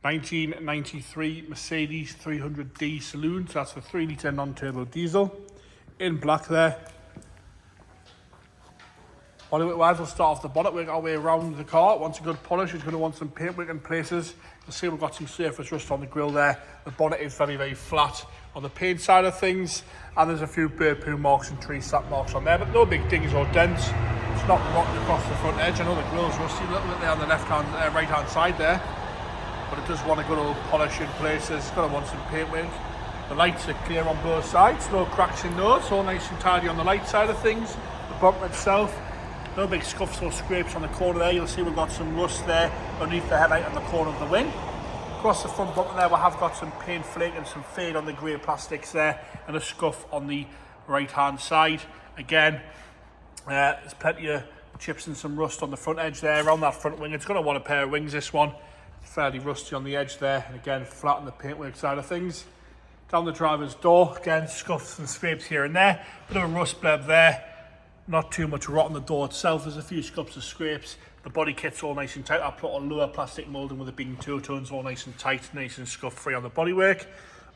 1993 Mercedes 300D saloon, so that's the 3 litre non-turbo diesel, in black there. Bodywork-wise, we'll start off the bonnet, work our way around the car. Wants a good polish, it's going to want some paintwork in places. You'll see we've got some surface rust on the grille there. The bonnet is very, very flat on the paint side of things, and there's a few bird poo marks and tree sap marks on there, but no big dings or dents. It's not rotten across the front edge. I know the grille's rusty a little bit there on the right-hand side there, but it does want a good old polish in places. It's going to want some paintwork. The lights are clear on both sides, no cracks in those, all nice and tidy on the light side of things. The bumper itself, no big scuffs or scrapes on the corner there. You'll see we've got some rust there underneath the headlight on the corner of the wing. Across the front bumper there, we have got some paint flake and some fade on the grey plastics there, and a scuff on the right-hand side. Again, there's plenty of chips and some rust on the front edge there, around that front wing. It's going to want a pair of wings, this one. It's fairly rusty on the edge there, and again, flat on the paintwork side of things. Down the driver's door, again, scuffs and scrapes here and there. Bit of a rust bleb there. Not too much rot on the door itself. There's a few scuffs and scrapes. The body kit's all nice and tight. I put a lower plastic moulding with it being two-tones, all nice and tight, nice and scuff-free on the bodywork.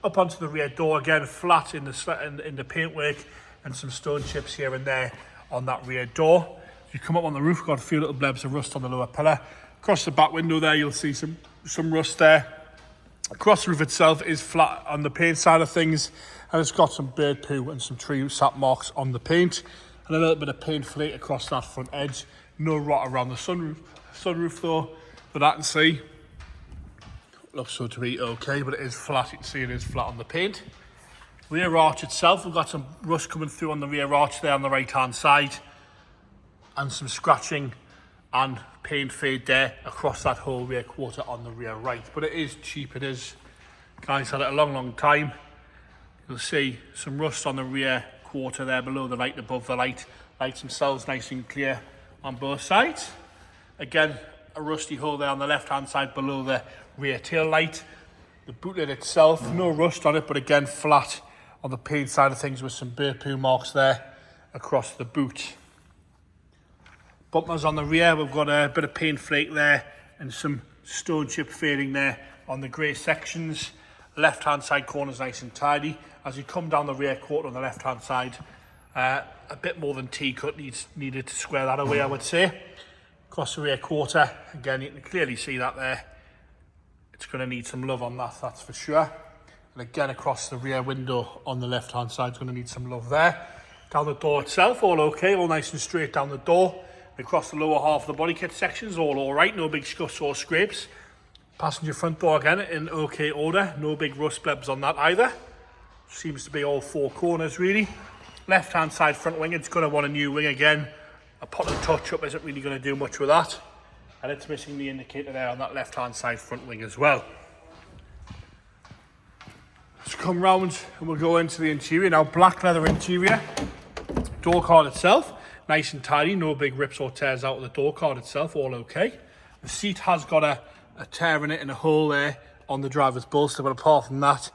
Up onto the rear door, again, flat in the paintwork, and some stone chips here and there on that rear door. If you come up on the roof, got a few little blebs of rust on the lower pillar. Across the back window there, you'll see some rust there. Across the roof itself is flat on the paint side of things, and it's got some bird poo and some tree sap marks on the paint, and a little bit of paint flake across that front edge. No rot around the sunroof though, but I can see. Looks so to be okay, but it is flat. You can see it is flat on the paint. Rear arch itself, we've got some rust coming through on the rear arch there on the right-hand side, and some scratching and paint fade there across that whole rear quarter on the rear right. But it is cheap, it is. Guys had it a long time. You'll see some rust on the rear quarter there below the light, above the light. Lights themselves nice and clear on both sides. Again, a rusty hole there on the left-hand side below the rear tail light. The boot lid itself, no rust on it, but again, flat on the paint side of things with some bird poo marks there across the boot. Bumpers on the rear, we've got a bit of paint flake there and some stone chip fading there on the grey sections. Left-hand side corner's nice and tidy. As you come down the rear quarter on the left-hand side, a bit more than T-cut needed to square that away, I would say. Across the rear quarter, again, you can clearly see that there. It's going to need some love on that, that's for sure. And again, across the rear window on the left-hand side is going to need some love there. Down the door itself, all okay, all nice and straight down the door. Across the lower half of the body kit sections, all right, no big scuffs or scrapes. Passenger front door again in okay order, no big rust blebs on that either. Seems to be all four corners really. Left hand side front wing, it's going to want a new wing again. A potted touch up isn't really going to do much with that. And it's missing the indicator there on that left hand side front wing as well. Let's come round and we'll go into the interior. Now, black leather interior. Door card itself, nice and tidy, no big rips or tears out of the door card itself, all okay. The seat has got a tear in it and a hole there on the driver's bolster, but apart from that,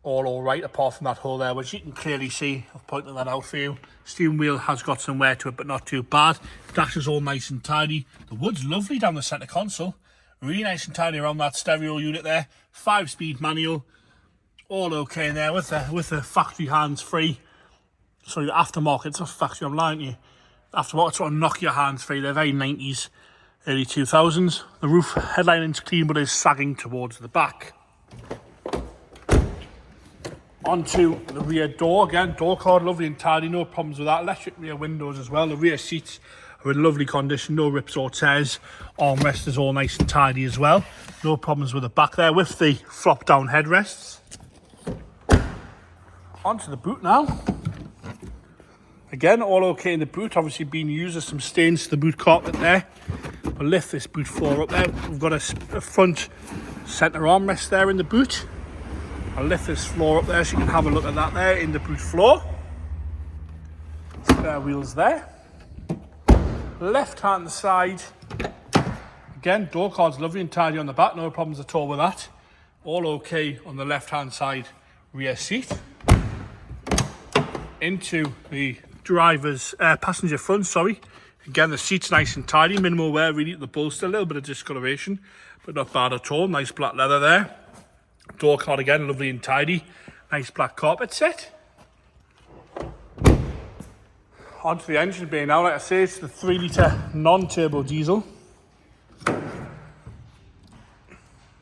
all right, apart from that hole there, which you can clearly see. I've pointed that out for you. Steering wheel has got some wear to it, but not too bad. Dash is all nice and tidy. The wood's lovely down the centre console. Really nice and tidy around that stereo unit there. 5-speed manual, all okay in there with the factory hands-free. Sorry, the aftermarket, it's not factory, I'm lying to you. Aftermarket sort of knock your hands free. They're very 90s, early 2000s. The roof headlining is clean, but is sagging towards the back. Onto the rear door again. Door card, lovely and tidy, no problems with that. Electric rear windows as well. The rear seats are in lovely condition, no rips or tears. Armrest is all nice and tidy as well. No problems with the back there with the flop down headrests. Onto the boot now. Again, all okay in the boot, obviously being used. There's some stains to the boot carpet there. We'll lift this boot floor up there. We've got a front centre armrest there in the boot. I'll lift this floor up there so you can have a look at that there in the boot floor. Spare wheels there. Left hand side. Again, door card's lovely and tidy on the back, no problems at all with that. All okay on the left hand side rear seat. Into the driver's passenger front, sorry. Again, the seat's nice and tidy, minimal wear really at the bolster, a little bit of discoloration, but not bad at all. Nice black leather there. Door card again, lovely and tidy. Nice black carpet set. Onto the engine bay now. Like I say, it's the 3 litre non-turbo diesel.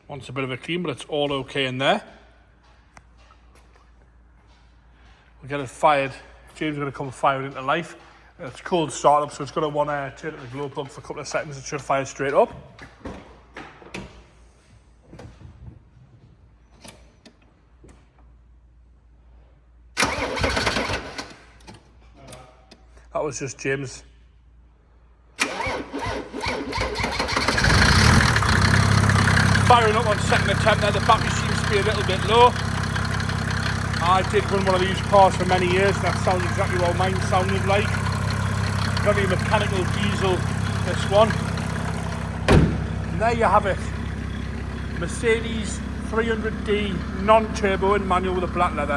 Wants a bit of a clean, but it's all okay in there. We'll get it fired. James is going to come fire it into life. It's cold startup, so it's going to want to turn it the glow plug for a couple of seconds. It should fire straight up. That was just James. Firing up on second attempt there. The battery seems to be a little bit low. I did run one of these cars for many years, and that sounds exactly what mine sounded like. Very mechanical diesel, this one. And there you have it. Mercedes 300D non-turbo and manual with a black leather.